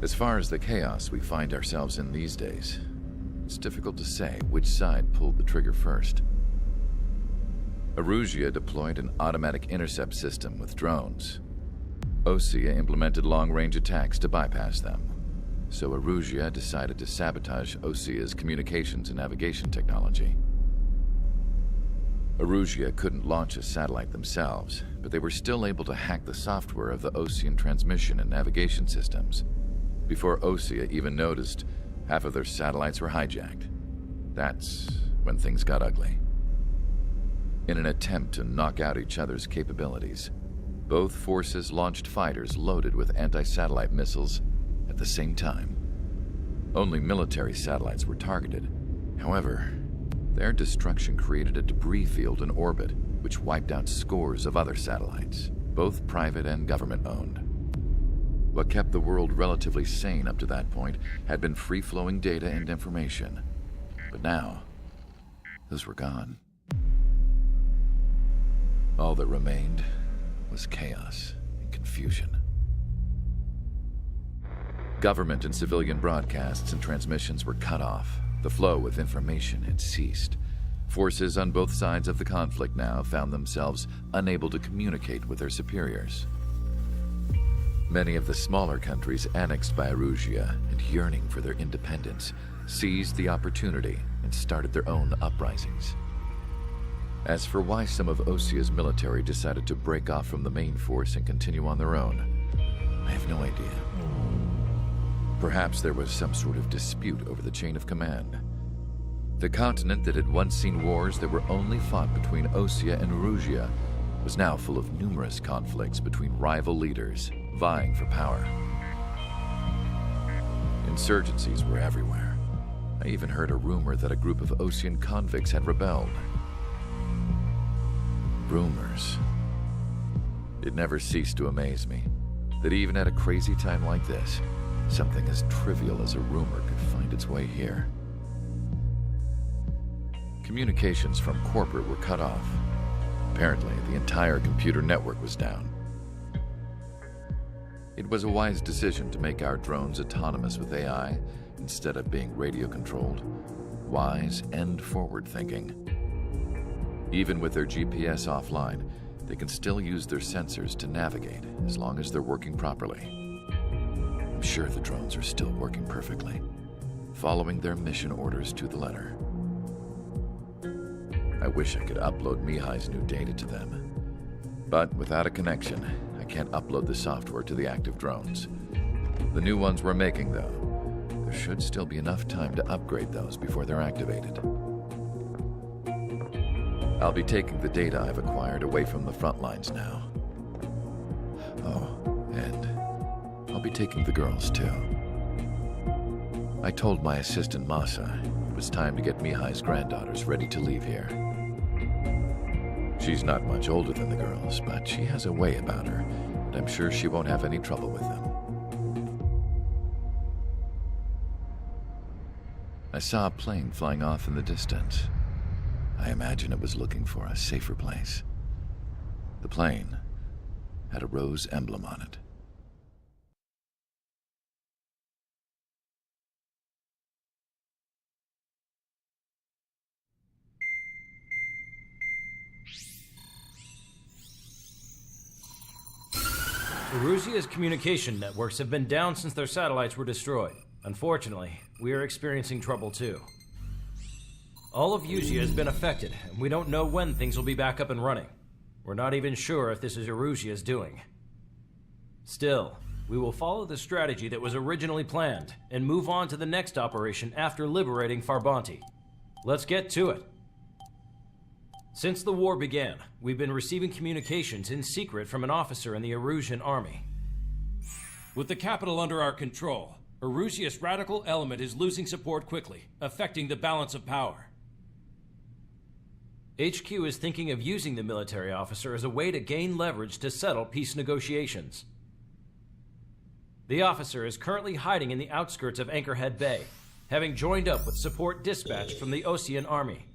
As far as the chaos we find ourselves in these days, it's difficult to say which side pulled the trigger first. Erusia deployed an automatic intercept system with drones. Osea implemented long-range attacks to bypass them. So Erusia decided to sabotage Osea's communications and navigation technology. Erusia couldn't launch a satellite themselves, but they were still able to hack the software of the Osean transmission and navigation systems. Before Osea even noticed, half of their satellites were hijacked. That's when things got ugly. In an attempt to knock out each other's capabilities, both forces launched fighters loaded with anti-satellite missiles at the same time. Only military satellites were targeted. However, their destruction created a debris field in orbit, which wiped out scores of other satellites, both private and government-owned. What kept the world relatively sane up to that point had been free-flowing data and information. But now, those were gone. All that remained was chaos and confusion. Government and civilian broadcasts and transmissions were cut off. The flow of information had ceased. Forces on both sides of the conflict now found themselves unable to communicate with their superiors. Many of the smaller countries annexed by Erusia and yearning for their independence seized the opportunity and started their own uprisings. As for why some of Osea's military decided to break off from the main force and continue on their own, I have no idea. Perhaps there was some sort of dispute over the chain of command. The continent that had once seen wars that were only fought between Osea and Erusia was now full of numerous conflicts between rival leaders vying for power. Insurgencies were everywhere. I even heard a rumor that a group of Osean convicts had rebelled. Rumors. It never ceased to amaze me that even at a crazy time like this, something as trivial as a rumor could find its way here. Communications from corporate were cut off. Apparently, the entire computer network was down. It was a wise decision to make our drones autonomous with AI instead of being radio-controlled. Wise and forward-thinking. Even with their GPS offline, they can still use their sensors to navigate as long as they're working properly. I'm sure the drones are still working perfectly, following their mission orders to the letter. I wish I could upload Mihai's new data to them. But without a connection, I can't upload the software to the active drones. The new ones we're making, though, there should still be enough time to upgrade those before they're activated. I'll be taking the data I've acquired away from the front lines now. Oh, and I'll be taking the girls too. I told my assistant Masa it was time to get Mihai's granddaughters ready to leave here. She's not much older than the girls, but she has a way about her, and I'm sure she won't have any trouble with them. I saw a plane flying off in the distance. I imagine it was looking for a safer place. The plane had a rose emblem on it. Erusia's communication networks have been down since their satellites were destroyed. Unfortunately, we are experiencing trouble too. All of Usia has been affected, and we don't know when things will be back up and running. We're not even sure if this is Erusia's doing. Still, we will follow the strategy that was originally planned, and move on to the next operation after liberating Farbanti. Let's get to it. Since the war began, we've been receiving communications in secret from an officer in the Erusian army. With the capital under our control, Erusia's radical element is losing support quickly, affecting the balance of power. HQ is thinking of using the military officer as a way to gain leverage to settle peace negotiations. The officer is currently hiding in the outskirts of Anchorhead Bay, having joined up with support dispatched from the Osean army.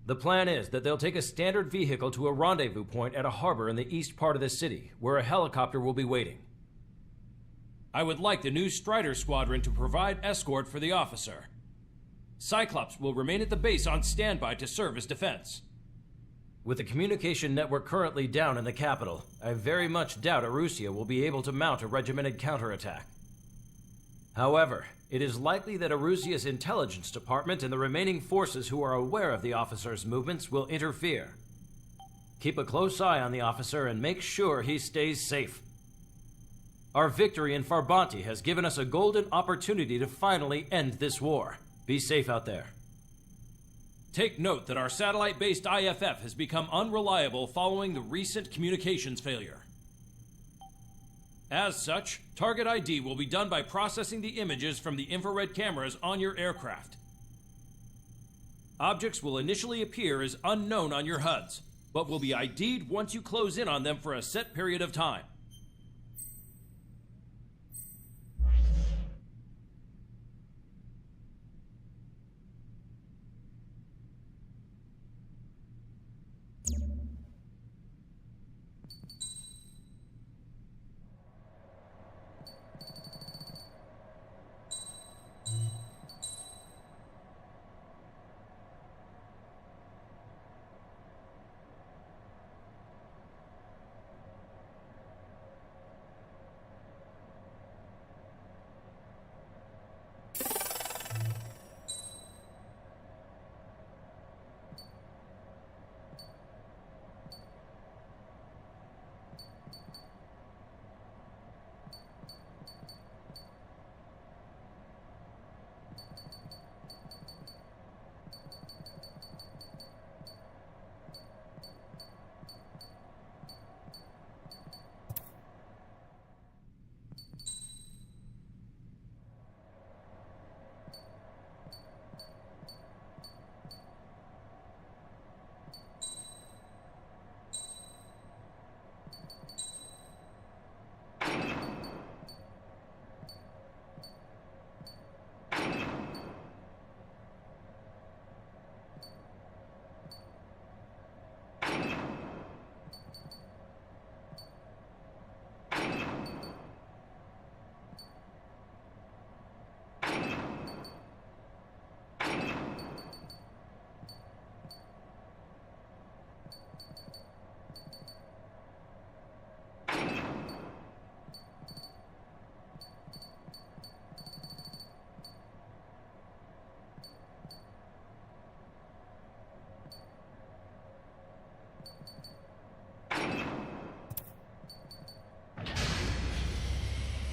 The plan is that they'll take a standard vehicle to a rendezvous point at a harbor in the east part of the city, where a helicopter will be waiting. I would like the new Strider Squadron to provide escort for the officer. Cyclops will remain at the base on standby to serve as defense. With the communication network currently down in the capital, I very much doubt Erusia will be able to mount a regimented counterattack. However, it is likely that Erusia's intelligence department and the remaining forces who are aware of the officer's movements will interfere. Keep a close eye on the officer and make sure he stays safe. Our victory in Farbanti has given us a golden opportunity to finally end this war. Be safe out there. Take note that our satellite-based IFF has become unreliable following the recent communications failure. As such, target ID will be done by processing the images from the infrared cameras on your aircraft. Objects will initially appear as unknown on your HUDs, but will be ID'd once you close in on them for a set period of time.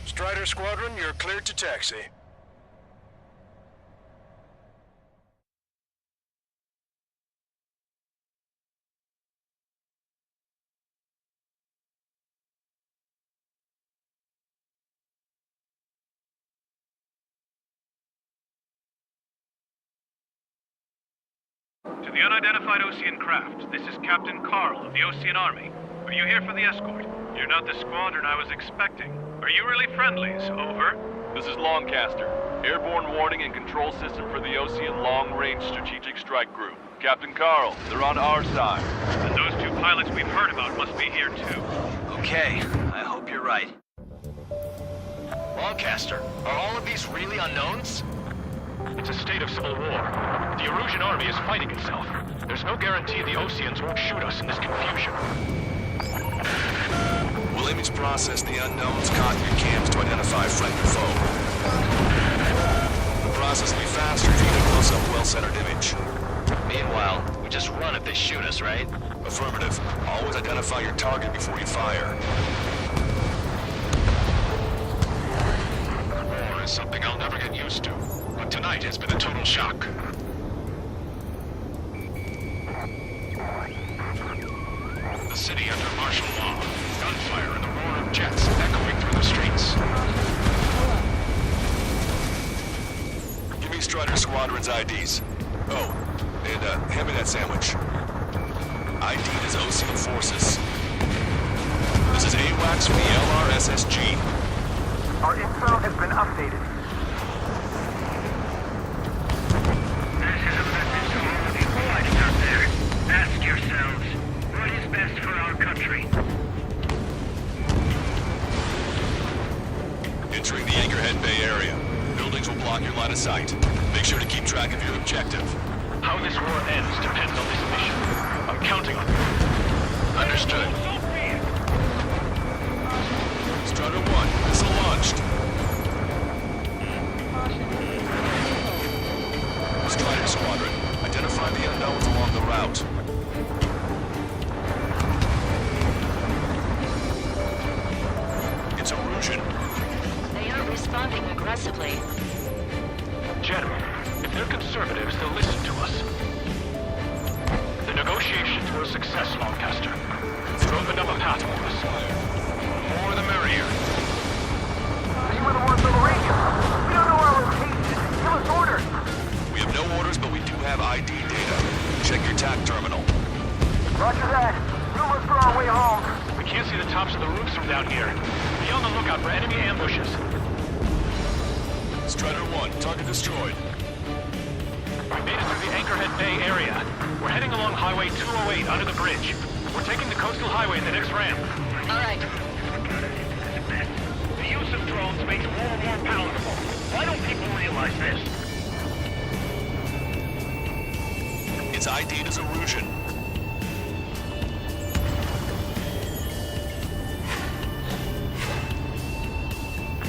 Strider Squadron, you're cleared to taxi. To the unidentified Osean craft, this is Captain Carl of the Osean Army. Are you here for the escort? You're not the squadron I was expecting. Are you really friendlies? Over. This is Longcaster. Airborne warning and control system for the Osean Long-Range Strategic Strike Group. Captain Carl, they're on our side. And those two pilots we've heard about must be here too. Okay, I hope you're right. Longcaster, are all of these really unknowns? It's a state of civil war. The Erusian army is fighting itself. There's no guarantee the Oseans won't shoot us in this confusion. We'll image process the unknowns caught in your cams to identify friend or foe. The process will be faster if you get a close-up, well-centered image. Meanwhile, we just run if they shoot us, right? Affirmative. Always identify your target before you fire. War is something I'll never get used to. But tonight has been a total shock. The city under martial law. Gunfire and the roar of jets echoing through the streets. Give me Strider Squadron's IDs. Oh, and hand me that sandwich. ID'd as Osean forces. This is AWACS from the LRSSG. Our info has been updated. This is a message to all of you fighting out there. Ask yourselves, what is best for our country? Entering block your line of sight. Make sure to keep track of your objective. How this war ends depends on this mission. I'm counting on you. Understood. Strider 1, missile launched. Strider Squadron, identify the unknowns along the route. It's Erusian. They aren't responding aggressively. General, if they're conservatives, they'll listen to us. The negotiations were a success, Lancaster. You've opened up a path for us. More the merrier. You were the ones with the radio. We don't know our location. Give us orders. We have no orders, but we do have ID data. Check your TAC terminal. Roger that. We'll look for our way home. We can't see the tops of the roofs from down here. Be on the lookout for enemy ambushes. Strider 1, target destroyed. We made it through the Anchorhead Bay area. We're heading along Highway 208 under the bridge. We're taking the coastal highway at the next ramp. All right. The use of drones makes war more palatable. Why don't people realize this? It's ID'd as Erusian.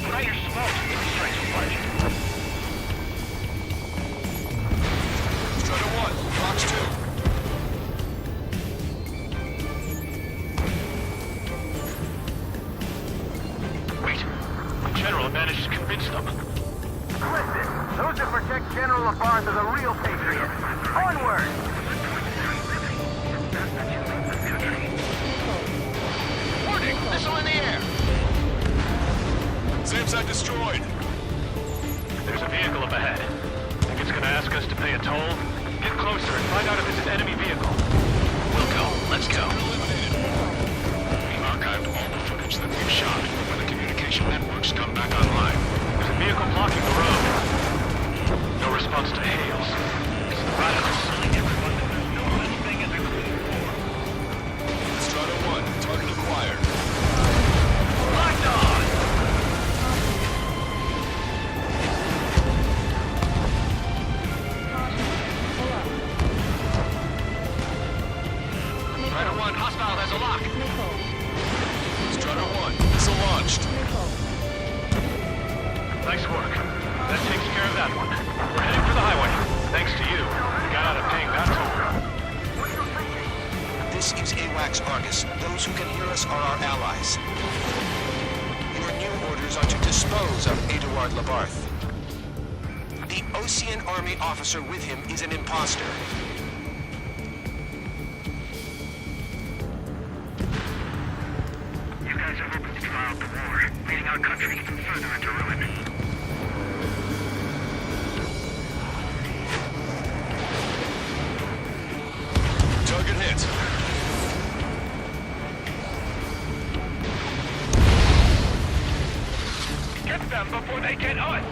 Try your smoke. Strikes a bunch. Strider 1, Fox 2. Wait. The General managed to convince them. Listen, those that protect General Labarthe are the real patriots. Onward! Warning, missile in the air. SAM site destroyed. There's a vehicle up ahead. Think it's gonna ask us to pay a toll? Get closer and find out if it's an enemy vehicle. We'll go. Let's go. We archived all the footage that we've shot. When the communication networks come back online, There's a vehicle blocking the road. No response to hails. It's the radicals. Everyone that there's no such thing as a clean war. Strider 1, target acquired. Locked on! Strider 1, hostile has a lock. Strider 1, missile launched. Nice work. That takes care of that one. We're heading for the highway. Thanks to you. We got out of paying that toll. This is AWACS Argus. Those who can hear us are our allies. Your new orders are to dispose of Eduard Labarthe. The Osean Army officer with him is an imposter. You guys are hoping to draw out the war, leading our country even further into ruin. Target hit. Get them before they get us!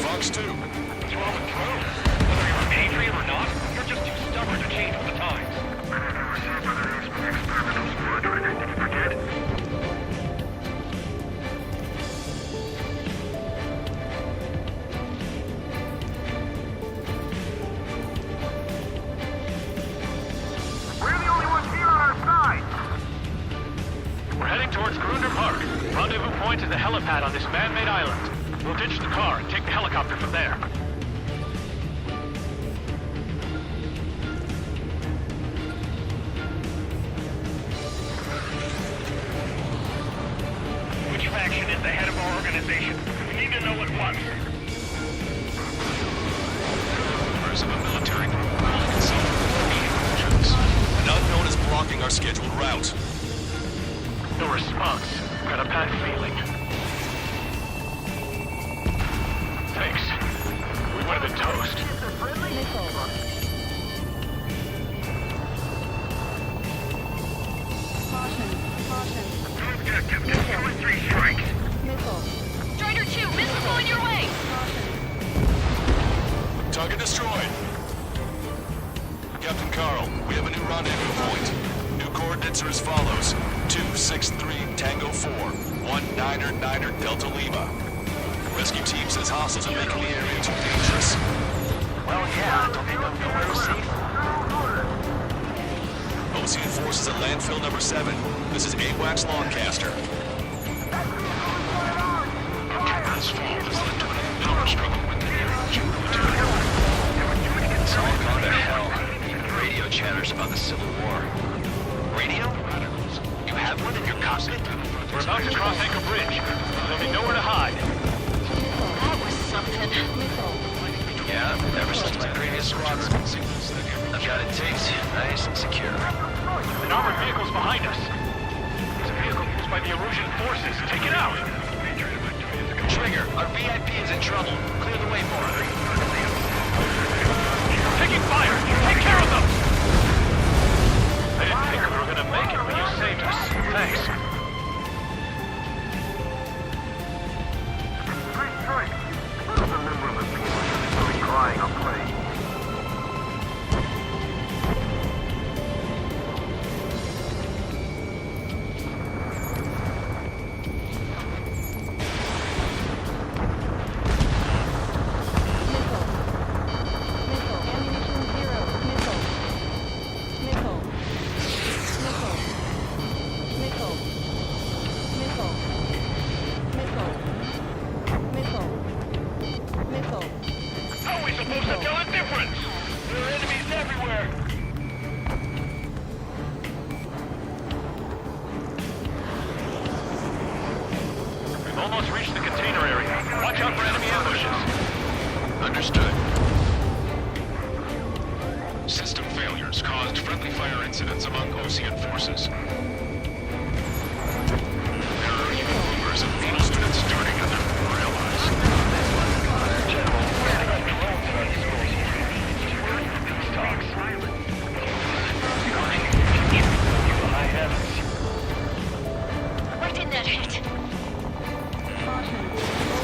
Fox 2. What's wrong with drones? Whether you're a patriot or not, you're just too stubborn to change with the times. Experimental squadron, did you forget? We're the only ones here on our side. We're heading towards Grunder Park. Rendezvous point is the helipad on this man-made island. We'll ditch the car and take the helicopter from there. Which faction is the head of our organization? We need to know at once. Members of a military group called Consultative. An unknown is blocking our scheduled route. No response. Got a bad feeling. Thanks. We would have been toast. Objective, 2 and 3 strikes. Strider 2, missile going your way! Target destroyed. Captain Carl, we have a new rendezvous point. New coordinates are as follows. 263 Tango 4, 1999 Delta Lima. Rescue team says hostiles are making the area too dangerous. Well, yeah, don't they know nowhere safe? Ocean forces at landfill number 7. This is AWACS Longcaster. This fall has led to an power struggle with the material. It's all gone to hell. Even radio chatters about the Civil War. Radio? You have one in your cockpit? We're about to cross Anchor Bridge. There'll be nowhere to hide. That was something. Yeah, ever since my previous squadron. I've got it taped, nice and secure. An armored vehicle's behind us. It's a vehicle used by the Erusian forces. Take it out! Trigger, our VIP is in trouble. Clear the way for him. Taking fire! Take care of them! I didn't think we were gonna make it, but you saved us. Thanks. Street strike. Who's a member of the team who's crying a play? How are we supposed to tell the difference? There are enemies everywhere! We've almost reached the container area. Watch out for enemy ambushes. Understood. System failures caused friendly fire incidents among Ocean forces. There are even rumors of needle students starting on their former allies. Where did that hit?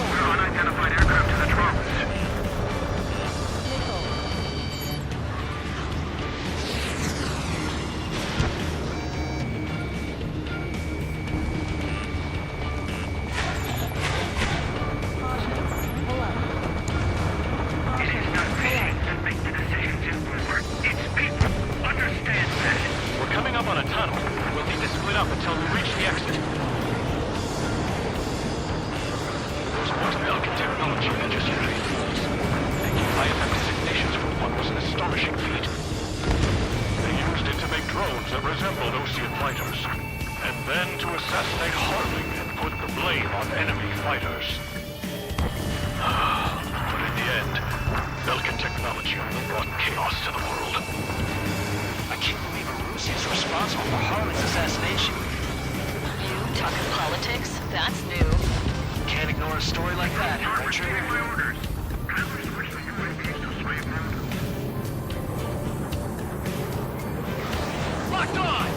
We're unidentified aircraft to the drones. It is not machines that make the decisions in war. It's people. Understand that. We're coming up on a tunnel. We'll need to split up until we reach the exit. Those Morse-Belkin technology legislated tools. Making IFM designations for one was an astonishing feat. They used it to make drones that resembled Osean fighters. And then to assassinate Harling and put the blame on enemy fighters. But in the end, Belkin technology only brought chaos to the world. I can't believe Erusia is responsible for Harley's assassination. You talking politics? That's new. Can't ignore a story like that, right, Trigger? My orders. I will switch the UAVs to slave mode. Locked on!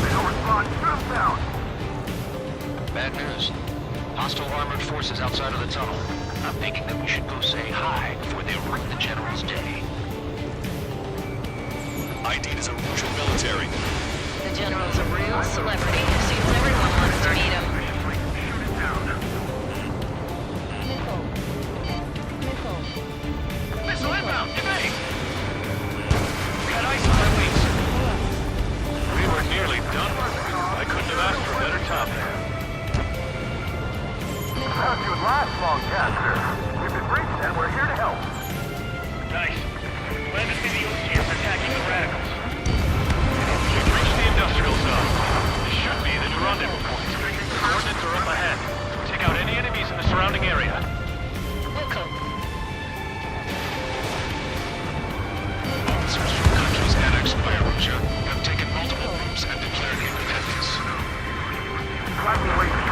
They don't respond. Shoot them down. Bad news. Hostile armored forces outside of the tunnel. I'm thinking that we should go say hi before they wreck the General's day. ID is Erusian military. The General's a real celebrity. Seems everyone wants to meet him. Missile inbound! Evade! Got ice on my wings. We were nearly done. I couldn't have asked for a better time. How'd you last, Longcaster? We've been briefed and we're here to help. Nice. Glad to see the OCS attacking the radicals. We've reached the industrial zone. This should be the rendezvous point. Coordinates are up ahead. Take out any enemies in the surrounding area. Wilco. Officers from countries annexed by Erusia have taken multiple routes and declared independence. Gladly waiting.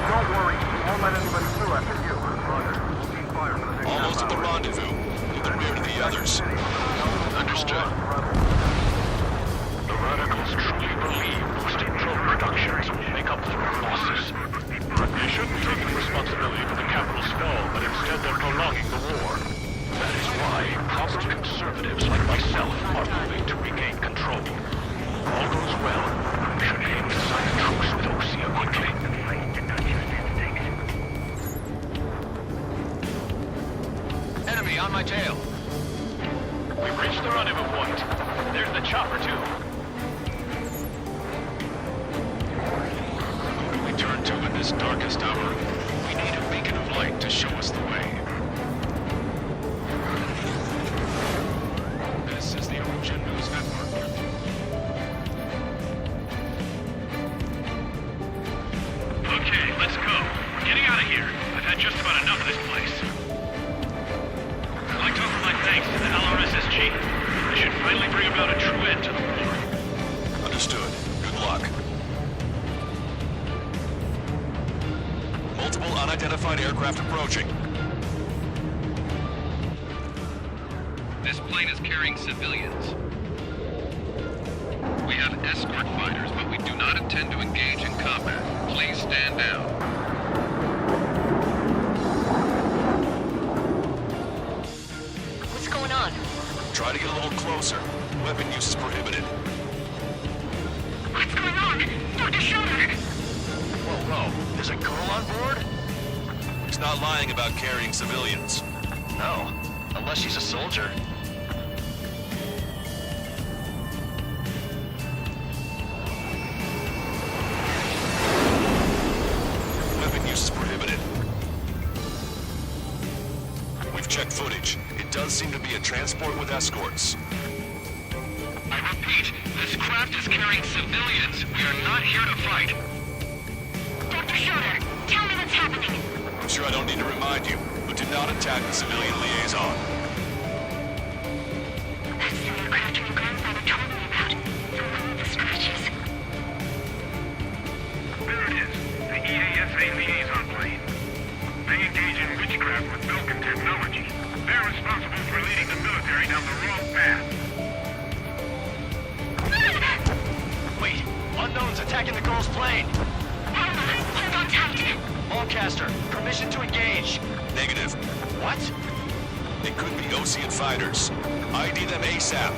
Don't worry. We won't let anybody through after you. Roger. Cease fire for the next Almost at the half hour. rendezvous. In the rear to the others. Understood. The radicals radicals truly believe boosting drone productions will make up for our losses. They shouldn't take the responsibility for the capital's fall, but instead they're prolonging the war. That is why proper conservatives like myself are moving to regain control. All goes well, we should aim to sign a truce with Osea quickly. Enemy on my tail. We've reached the rendezvous point. There's the chopper, too. Who do we turn to in this darkest hour? We need a beacon of light to show us the way. This is the Origin News Network. Okay, let's go. We're getting out of here. I've had just about enough of this place. I'd like to offer my thanks to the LRSSG. This should finally bring about a true end to the war. Understood. Good luck. Multiple unidentified aircraft approaching. This plane is carrying civilians. We have escort fighters, but we do not intend to engage in combat. Please stand down. What's going on? Try to get a little closer. Weapon use is prohibited. What's going on? Dr. Schroeder! Whoa. There's a girl on board? He's not lying about carrying civilians. No, unless she's a soldier. Weapon use is prohibited. We've checked footage. It does seem to be a transport with escorts. I repeat, this craft is carrying civilians. We are not here to fight. Dr. Schroeder, tell me what's happening. I'm sure I don't need to remind you, but do not attack the civilian liaison. That's the aircraft your grandfather told me about. The one with the scratches. There it is. The EASA liaison plane. They engage in witchcraft with Vulcan technology. They're responsible for leading the military down the wrong path. Wait, unknowns attacking the girl's plane. Hold on tight. Allcaster, permission to engage. Negative. What? It could be Osean fighters. ID them ASAP.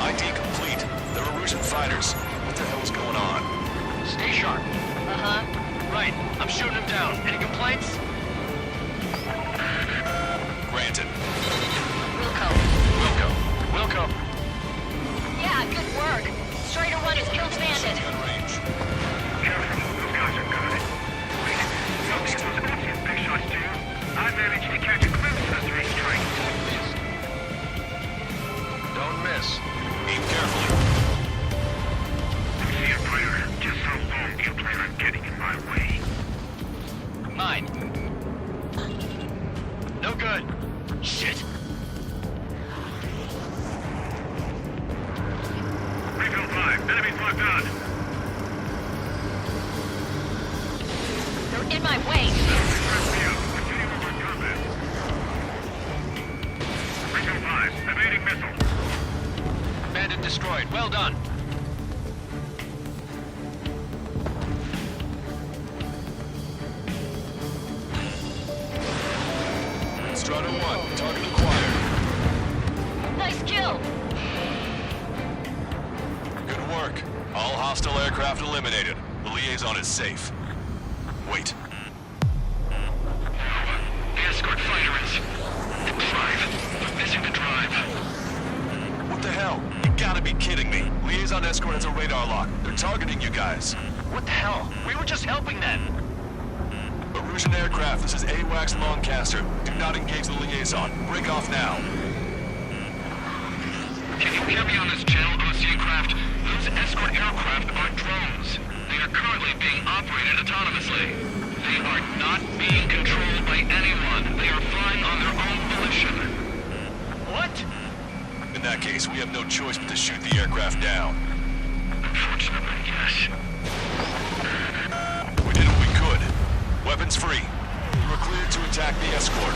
ID complete. They're Erusian fighters. What the hell is going on? Stay sharp. Uh-huh. Right, I'm shooting him down. Any complaints? Granted. Wilco. Yeah, good work. Strider 1 has killed Bandit. Gun range. Careful, those guys are good. Wait, you think those Osean big shots too? I managed to catch a glimpse of the three strikes. Don't miss. Aim carefully. See you, Predator. Just how long do you plan on getting in my way? 9. No good. Shit. Refill 5. Enemies locked on. They're in my way. Press me up. Continue over combat. Refill 5. Evading missile. Bandit destroyed. Well done. Strider 1, target acquired. Nice kill. Good work. All hostile aircraft eliminated. The liaison is safe. Wait. The escort fighter is... The drive. We're missing the drive. What the hell? You gotta be kidding me. Liaison escort has a radar lock. They're targeting you guys. What the hell? We were just helping them. Erusian aircraft, this is AWACS Longcaster. Do not engage the liaison. Break off now. Can you hear me on this channel, Osean craft? Those escort aircraft are drones. They are currently being operated autonomously. They are not being controlled by anyone. They are flying on their own volition. What? In that case, we have no choice but to shoot the aircraft down. Unfortunately, yes. We did what we could. Weapons free. You are cleared to attack the escort.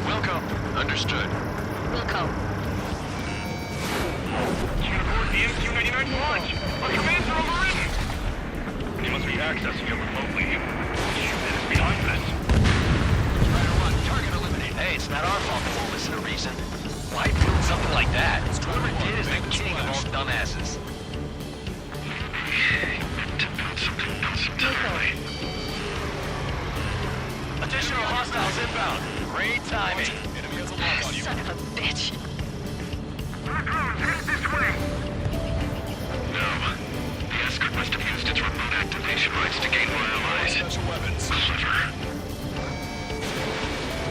Wilco. Understood. Wilco. MQ-99 launch! Our commands are overridden! They must be accessing it remotely. It is behind this. Strider 1, target eliminated. Hey, it's not our fault they won't listen to reason. Why build something like that? Whoever did is the king of all dumbasses. Additional hostiles inbound. Great timing. Enemy has a lock on you. Son of a bitch. Our drones headed this way! No. The escort must have used its remote activation rights to gain more allies. Special weapons. Clever.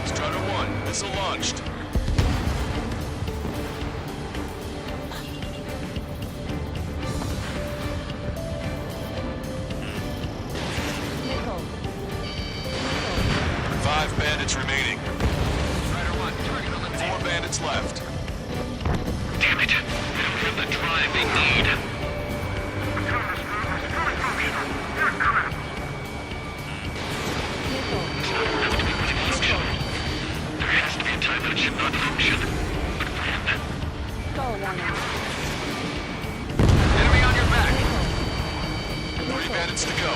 Strider 1, missile launched. Nickel. 5 bandits remaining. Strider 1, target eliminated. 4 bandits left. Damn it. They don't have the drive they need. Autonomous move is fully functional. What crap! Nickel. It's not enough to be fully functional. There has to be a time when it should not function. But when? Skull warning. Enemy on your back. 3 bandits to go.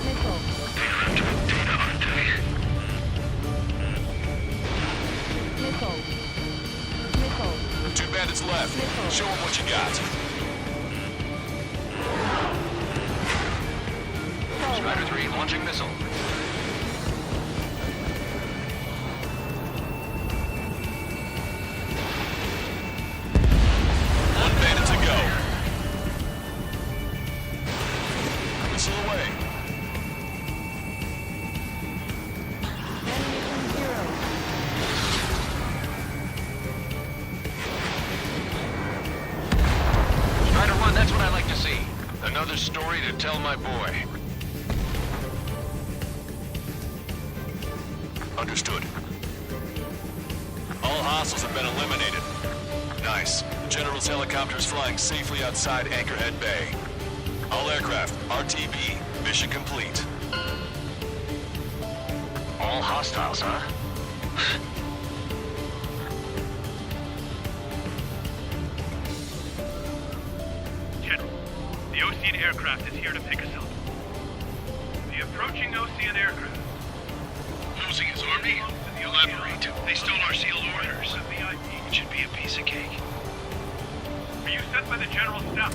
Nickel. They are after the data, aren't they? Nickel. Nickel. 2 bandits left. Show them what you got. Strider 3, launching missile. 1 bandit to go. Missile away. Enemy from zero. Strider 1, that's what I like to see. Another story to tell my boy. Understood. All hostiles have been eliminated. Nice. The General's helicopter is flying safely outside Anchorhead Bay. All aircraft, RTB, mission complete. All hostiles, huh? General, the Ocean aircraft is here to pick us up. The approaching Ocean aircraft. Losing his army? Elaborate. They stole our sealed orders. It should be a piece of cake. Are you sent by the General's staff?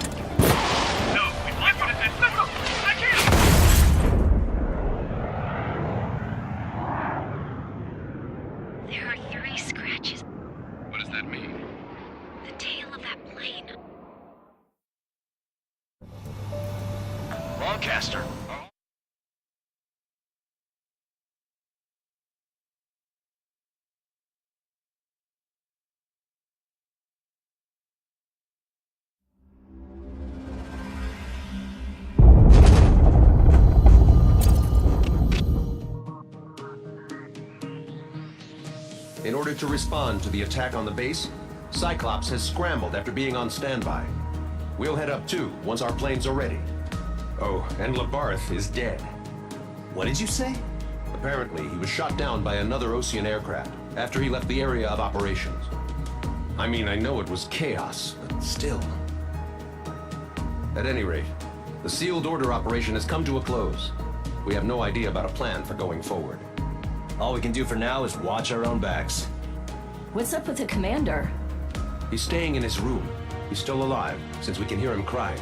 No, we'd like you to send... Listen! I can't! There are 3 scratches. What does that mean? The tail of that plane. Lancaster. In order to respond to the attack on the base, Cyclops has scrambled after being on standby. We'll head up too, once our planes are ready. Oh, and Labarth is dead. What did you say? Apparently, he was shot down by another Ocean aircraft after he left the area of operations. I mean, I know it was chaos, but still. At any rate, the sealed order operation has come to a close. We have no idea about a plan for going forward. All we can do for now is watch our own backs. What's up with the commander? He's staying in his room. He's still alive, since we can hear him crying.